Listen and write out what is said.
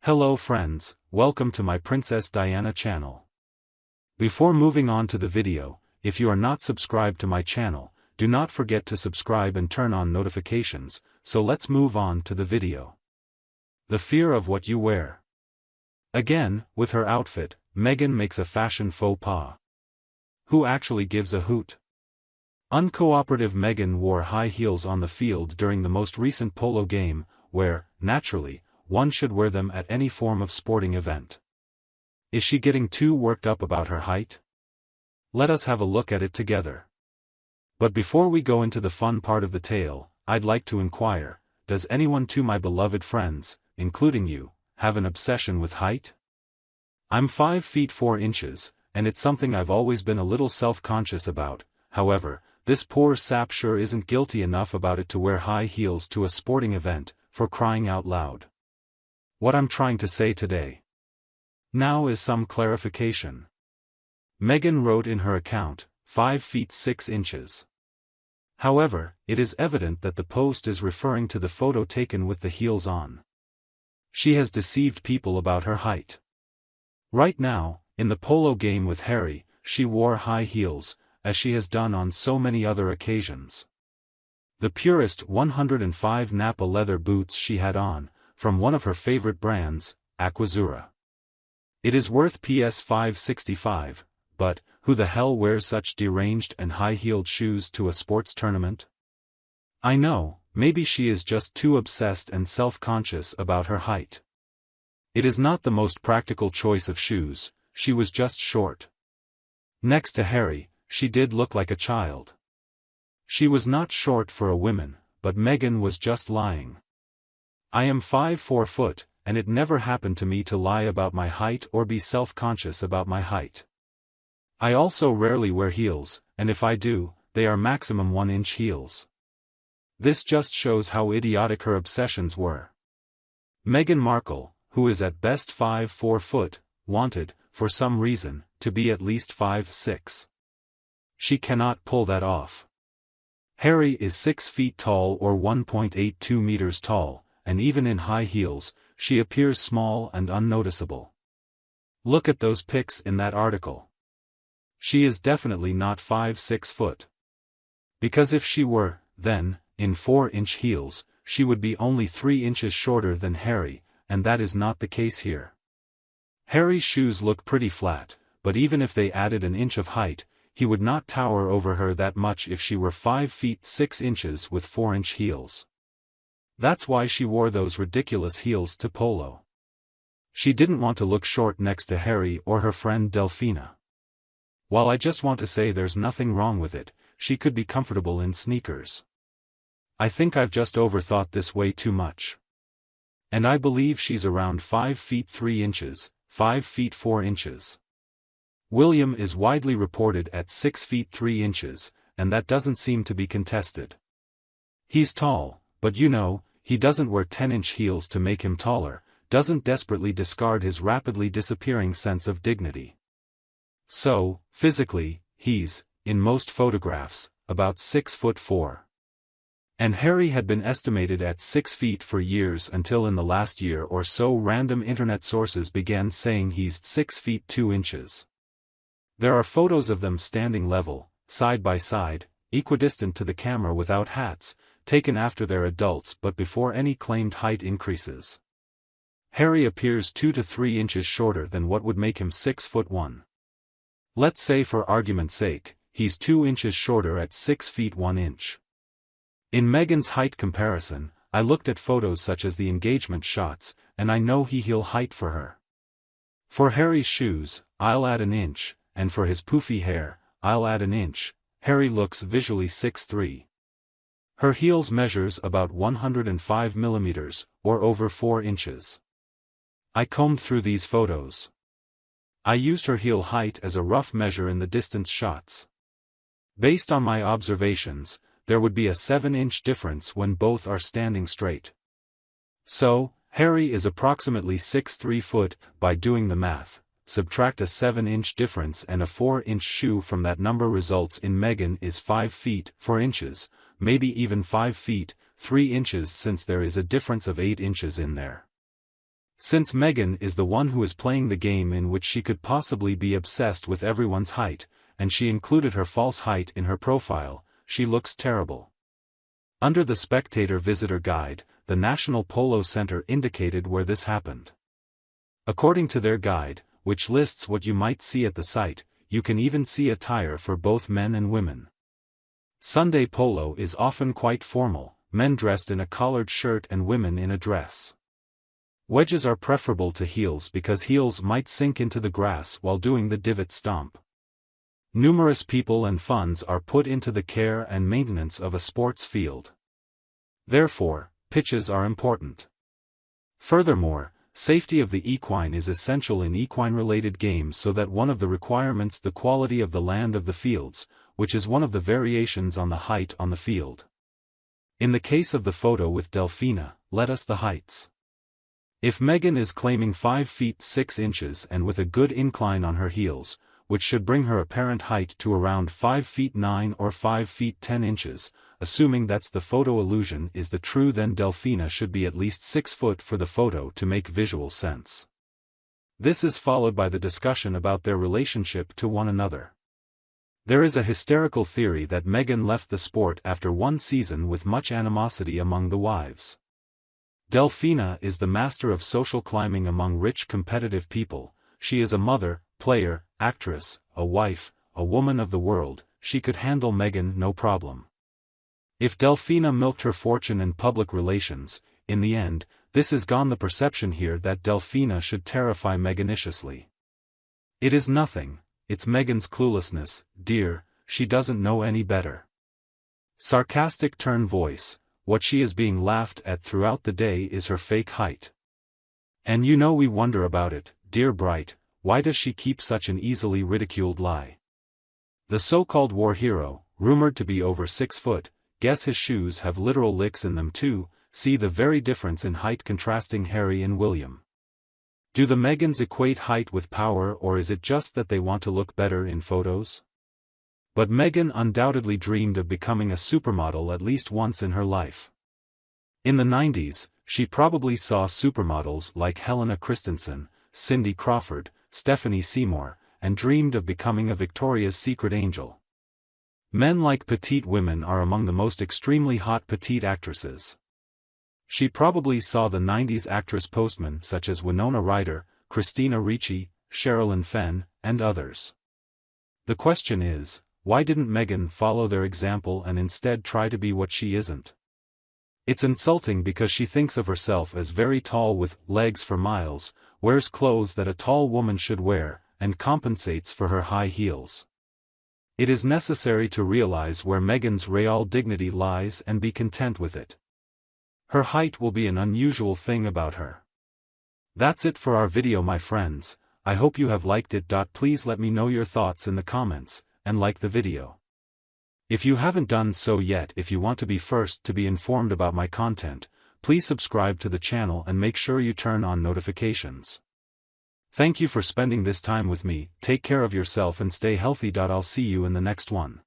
Hello friends, welcome to my Princess Diana channel. Before moving on to the video, if you are not subscribed to my channel, do not forget to subscribe and turn on notifications, so let's move on to the video. The fear of what you wear. Again, with her outfit, Meghan makes a fashion faux pas. Who actually gives a hoot? Uncooperative Meghan wore high heels on the field during the most recent polo game, where, naturally, one should wear them at any form of sporting event. Is she getting too worked up about her height? Let us have a look at it together. But before we go into the fun part of the tale, I'd like to inquire, does anyone to my beloved friends, including you, have an obsession with height? I'm 5 feet 4 inches, and it's something I've always been a little self-conscious about. However, this poor sap sure isn't guilty enough about it to wear high heels to a sporting event, for crying out loud. What I'm trying to say today now is some clarification. Meghan wrote in her account, 5 feet 6 inches. However, it is evident that the post is referring to the photo taken with the heels on. She has deceived people about her height. Right now, in the polo game with Harry, she wore high heels, as she has done on so many other occasions. The purest 105 Napa leather boots she had on, from one of her favorite brands, Aquazzura. It is worth PS 565, but, who the hell wears such deranged and high-heeled shoes to a sports tournament? I know, maybe she is just too obsessed and self-conscious about her height. It is not the most practical choice of shoes, she was just short. Next to Harry, she did look like a child. She was not short for a woman, but Meghan was just lying. I am 5'4" foot, and it never happened to me to lie about my height or be self-conscious about my height. I also rarely wear heels, and if I do, they are maximum 1-inch heels. This just shows how idiotic her obsessions were. Meghan Markle, who is at best 5'4" foot, wanted, for some reason, to be at least 5'6". She cannot pull that off. Harry is 6 feet tall or 1.82 meters tall, and even in high heels, she appears small and unnoticeable. Look at those pics in that article. She is definitely not 5'6" foot. Because if she were, then, in 4-inch heels, she would be only 3 inches shorter than Harry, and that is not the case here. Harry's shoes look pretty flat, but even if they added an inch of height, he would not tower over her that much if she were 5 feet 6 inches with 4-inch heels. That's why she wore those ridiculous heels to polo. She didn't want to look short next to Harry or her friend Delphina. While I just want to say there's nothing wrong with it, she could be comfortable in sneakers. I think I've just overthought this way too much. And I believe she's around 5 feet 3 inches, 5 feet 4 inches. William is widely reported at 6 feet 3 inches, and that doesn't seem to be contested. He's tall, but you know, he doesn't wear 10-inch heels to make him taller, doesn't desperately discard his rapidly disappearing sense of dignity. So, physically, he's, in most photographs, about 6'4". And Harry had been estimated at 6 feet for years until in the last year or so random internet sources began saying he's 6 feet 2 inches. There are photos of them standing level, side by side, equidistant to the camera without hats, taken after they're adults but before any claimed height increases. Harry appears 2 to 3 inches shorter than what would make him 6'1". Let's say for argument's sake, he's 2 inches shorter at 6 feet 1 inch. In Meghan's height comparison, I looked at photos such as the engagement shots, and I know heel height for her. For Harry's shoes, I'll add an inch, and for his poofy hair, I'll add an inch. Harry looks visually 6'3". Her heels measures about 105 millimeters, or over 4 inches. I combed through these photos. I used her heel height as a rough measure in the distance shots. Based on my observations, there would be a 7-inch difference when both are standing straight. So, Harry is approximately 6'3" foot. By doing the math, subtract a 7-inch difference and a 4-inch shoe from that number results in Meghan is 5 feet 4 inches, maybe even 5 feet 3 inches since there is a difference of 8 inches in there. Since Meghan is the one who is playing the game in which she could possibly be obsessed with everyone's height, and she included her false height in her profile, she looks terrible. Under the Spectator Visitor Guide, the National Polo Center indicated where this happened. According to their guide, which lists what you might see at the site, you can even see attire for both men and women. Sunday polo is often quite formal, men dressed in a collared shirt and women in a dress. Wedges are preferable to heels because heels might sink into the grass while doing the divot stomp. Numerous people and funds are put into the care and maintenance of a sports field. Therefore, pitches are important. Furthermore, safety of the equine is essential in equine-related games, so that one of the requirements the quality of the land of the fields, which is one of the variations on the height on the field. In the case of the photo with Delphina, let us the heights. If Meghan is claiming 5 feet 6 inches and with a good incline on her heels, which should bring her apparent height to around 5 feet 9 or 5 feet 10 inches, assuming that's the photo illusion is the true, then Delphina should be at least 6 foot for the photo to make visual sense. This is followed by the discussion about their relationship to one another. There is a hysterical theory that Meghan left the sport after one season with much animosity among the wives. Delphina is the master of social climbing among rich competitive people. She is a mother, player, actress, a wife, a woman of the world. She could handle Meghan no problem. If Delphina milked her fortune in public relations, in the end, this is gone the perception here that Delphina should terrify Meghaniciously. It is nothing, it's Meghan's cluelessness, dear, she doesn't know any better. Sarcastic turn voice, what she is being laughed at throughout the day is her fake height. And you know we wonder about it, dear Bright, why does she keep such an easily ridiculed lie? The so-called war hero, rumored to be over 6 foot, guess his shoes have literal licks in them too. See the very difference in height contrasting Harry and William. Do the Meghans equate height with power, or is it just that they want to look better in photos? But Meghan undoubtedly dreamed of becoming a supermodel at least once in her life. In the 90s, she probably saw supermodels like Helena Christensen, Cindy Crawford, Stephanie Seymour, and dreamed of becoming a Victoria's Secret angel. Men like petite women are among the most extremely hot petite actresses. She probably saw the 90s actress postmen such as Winona Ryder, Christina Ricci, Sherilyn Fenn, and others. The question is, why didn't Meghan follow their example and instead try to be what she isn't? It's insulting because she thinks of herself as very tall with legs for miles, wears clothes that a tall woman should wear, and compensates for her high heels. It is necessary to realize where Meghan's real dignity lies and be content with it. Her height will be an unusual thing about her. That's it for our video, my friends. I hope you have liked it. Please let me know your thoughts in the comments, and like the video. If you haven't done so yet, if you want to be first to be informed about my content, please subscribe to the channel and make sure you turn on notifications. Thank you for spending this time with me. Take care of yourself and stay healthy. I'll see you in the next one.